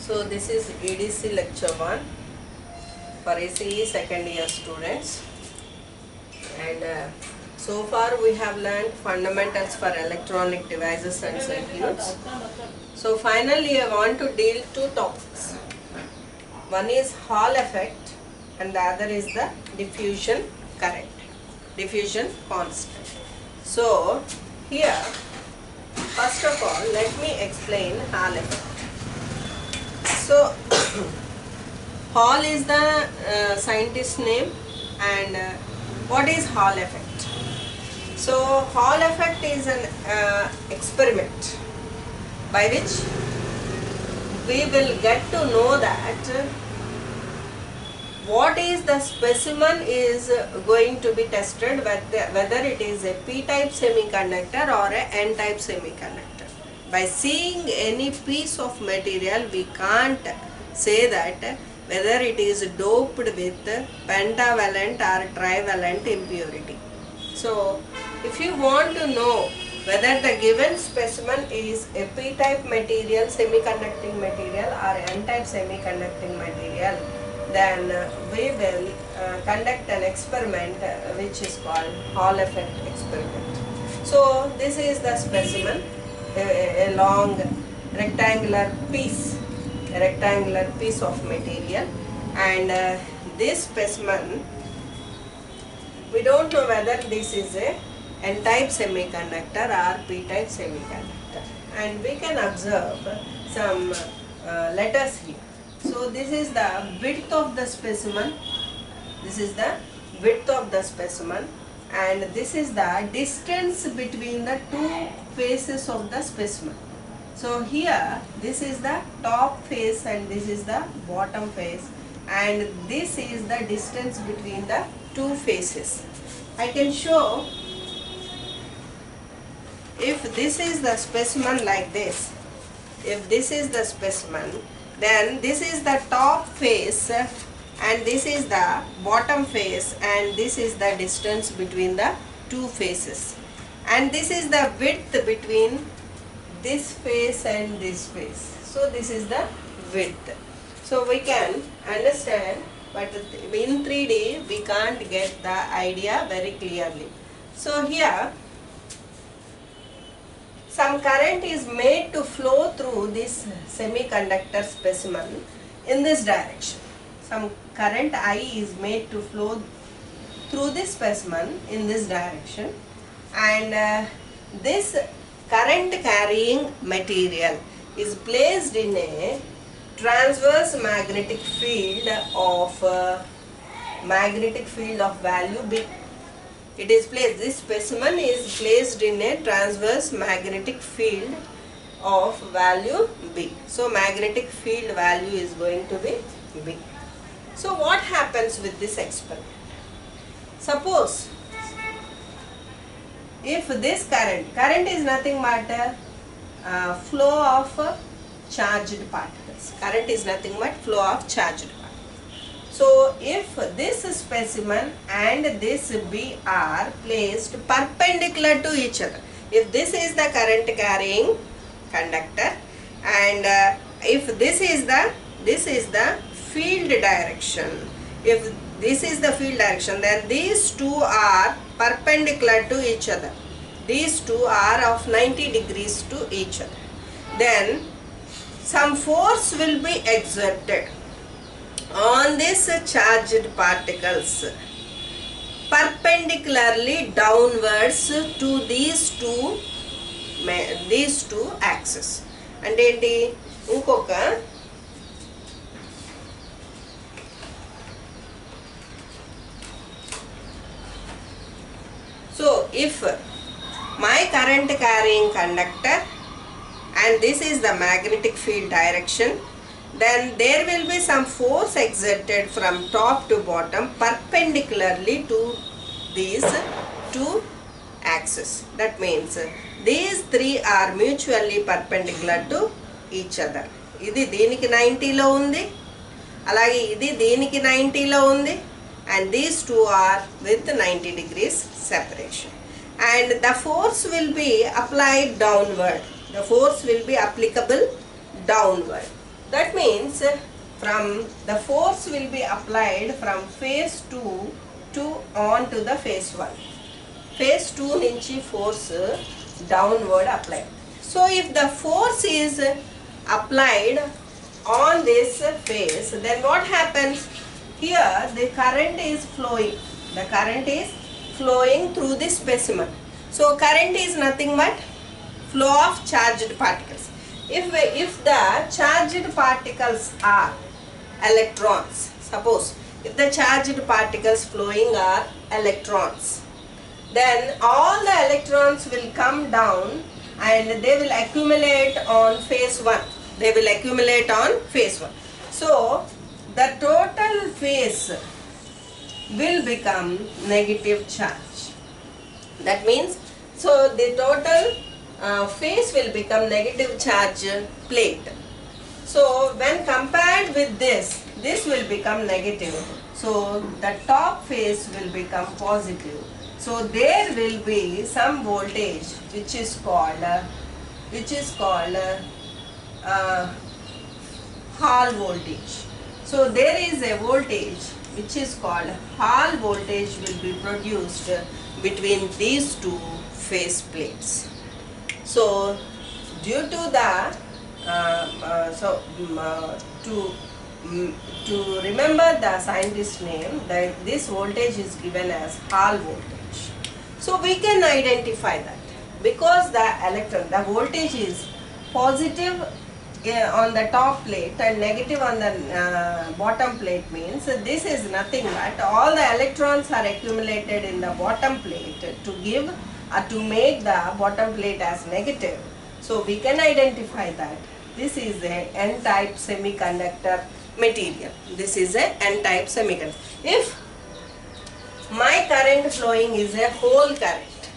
So this is EDC lecture 1 for ACE second year students, and so far we have learned fundamentals for electronic devices and circuits. So finally I want to deal two topics. One is Hall effect and the other is the diffusion current, diffusion constant. So here first of all let me explain Hall effect. So Hall is the scientist name, and what is Hall effect? So Hall effect is an experiment by which we will get to know that what is the specimen is going to be tested, whether it is a p-type semiconductor or a n-type semiconductor. By seeing any piece of material, we can't say that whether it is doped with pentavalent or trivalent impurity. So if you want to know whether the given specimen is a p-type material, semiconducting material, or n-type semiconducting material, then we will conduct an experiment which is called Hall effect experiment. So this is the specimen, a long rectangular piece of material, and this specimen, we don't know whether this is a n-type semiconductor or p-type semiconductor, and we can observe some letters here. So this is the width of the specimen, and this is the distance between the two faces of the specimen. So here this is the top face and this is the bottom face, and this is the distance between the two faces. I can show, if this is the specimen like this, if this is the specimen, then this is the top face and this is the bottom face, and this is the distance between the two faces, and this is the width between this face and this face. So this is the width. So we can understand, but in 3D we can't get the idea very clearly. So here some current is made to flow through this semiconductor specimen in this direction. Some current I is made to flow through this specimen in this direction, and this current carrying material is placed in a transverse magnetic field of value B. It is placed, this specimen is placed in a transverse magnetic field of value B. So magnetic field value is going to be B. So what happens with this experiment? Suppose if this current is nothing but flow of charged particles. Current is nothing but flow of charged particles. So if this specimen and this B are placed perpendicular to each other, if this is the current carrying conductor, and if this is the field direction, if this is the field direction, then these two are perpendicular to each other. These two are of 90 degrees to each other. Then some force will be exerted on this charged particles perpendicularly downwards to these two axes. And enti inkoka, so if my current carrying conductor and this is the magnetic field direction, then there will be some force exerted from top to bottom perpendicularly to these two axes. That means these three are mutually perpendicular to each other. Idi deeniki 90 lo undi, alage idi deeniki 90 lo undi, and these two are with 90 degrees separation. And the force will be applied downward. The force will be applicable downward. That means from the force will be applied from phase 2 to on to the phase 1. Phase 2 nunchi force downward applied. So if the force is applied on this phase, then what happens? Here the current is flowing. The current is flowing through this specimen. So current is nothing but flow of charged particles. If the charged particles are electrons, suppose if the charged particles flowing are electrons, then all the electrons will come down and they will accumulate on phase 1. They will accumulate on phase 1. So the total phase will become negative charge. That means, so the total phase will become negative charge plate. So when compared with this will become negative. So the top phase will become positive. So there will be some voltage which is called Hall voltage. So there is a voltage which is called Hall voltage will be produced between these two phase plates. So due to the to remember the scientist name, that this voltage is given as Hall voltage. So we can identify that because the voltage is positive on the top plate and negative on the bottom plate, means this is nothing but all the electrons are accumulated in the bottom plate to make the bottom plate as negative. So we can identify that this is a N-type semiconductor material. This is a N-type semiconductor. If my current flowing is a hole current,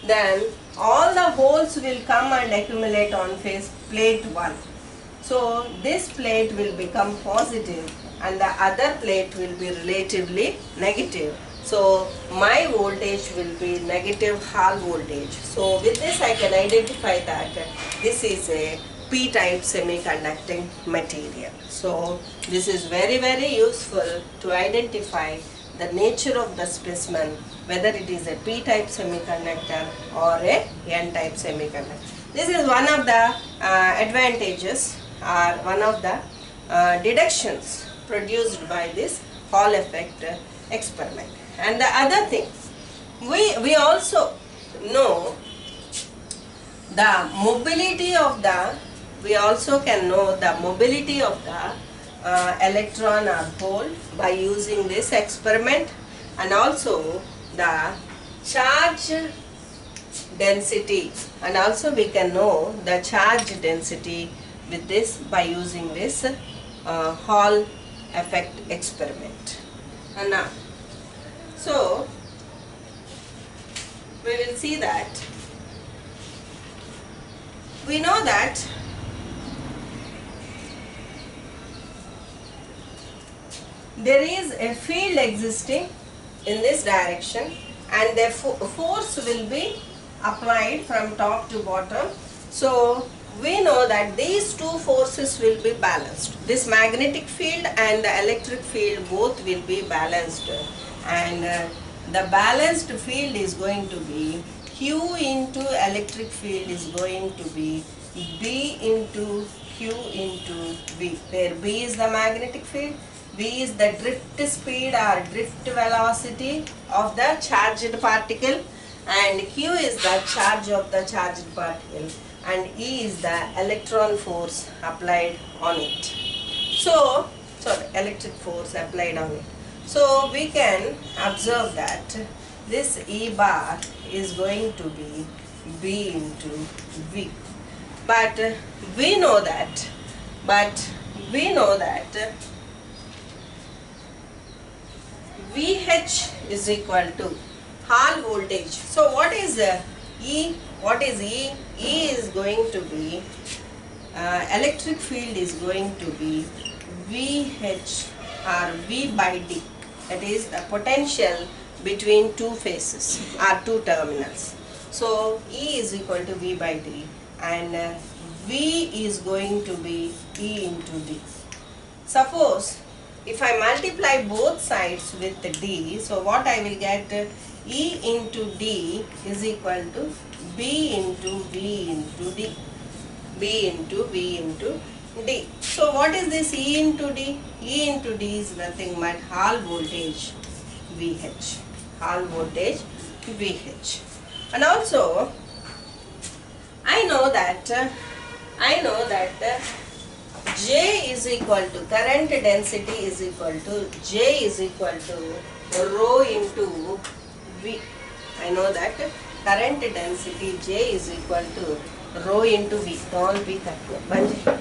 then all the holes will come and accumulate on phase plate 1. So this plate will become positive and the other plate will be relatively negative. So my voltage will be negative Hall voltage. So with this I can identify that this is a P-type semiconducting material. So this is very useful to identify the nature of the specimen, whether it is a P-type semiconductor or a N-type semiconductor. This is one of the advantages or one of the deductions produced by this Hall effect experiment. And the other thing, we also know the mobility of the, we also can know the mobility of the electron or hole by using this experiment, and also the charge density, and also we can know the charge density with this by using this Hall effect experiment. And now, so we will see that we know that there is a field existing in this direction and the force will be applied from top to bottom. So we know that these two forces will be balanced. This magnetic field and the electric field both will be balanced, and the balanced field is going to be Q into electric field is going to be B into Q into V, where B is the magnetic field, V is the drift speed or drift velocity of the charged particle, and Q is the charge of the charged particle, and E is the electron force applied on it. So, electric force applied on it. So we can observe that this E bar is going to be B into V. But we know that VH is equal to Hall voltage. So what is E? What is E? E is going to be, electric field is going to be VH or V by D. That is the potential between two phases or two terminals. So E is equal to V by D, and V is going to be E into D. Suppose if I multiply both sides with D, so what I will get, E into D is equal to B into V into D. B into V into D. So what is this E into D? E into D is nothing but Hall voltage VH. Hall voltage VH. And also I know that J is equal to, current density is equal to, J is equal to rho into V. I know that current density J is equal to rho into V. Don't be cut.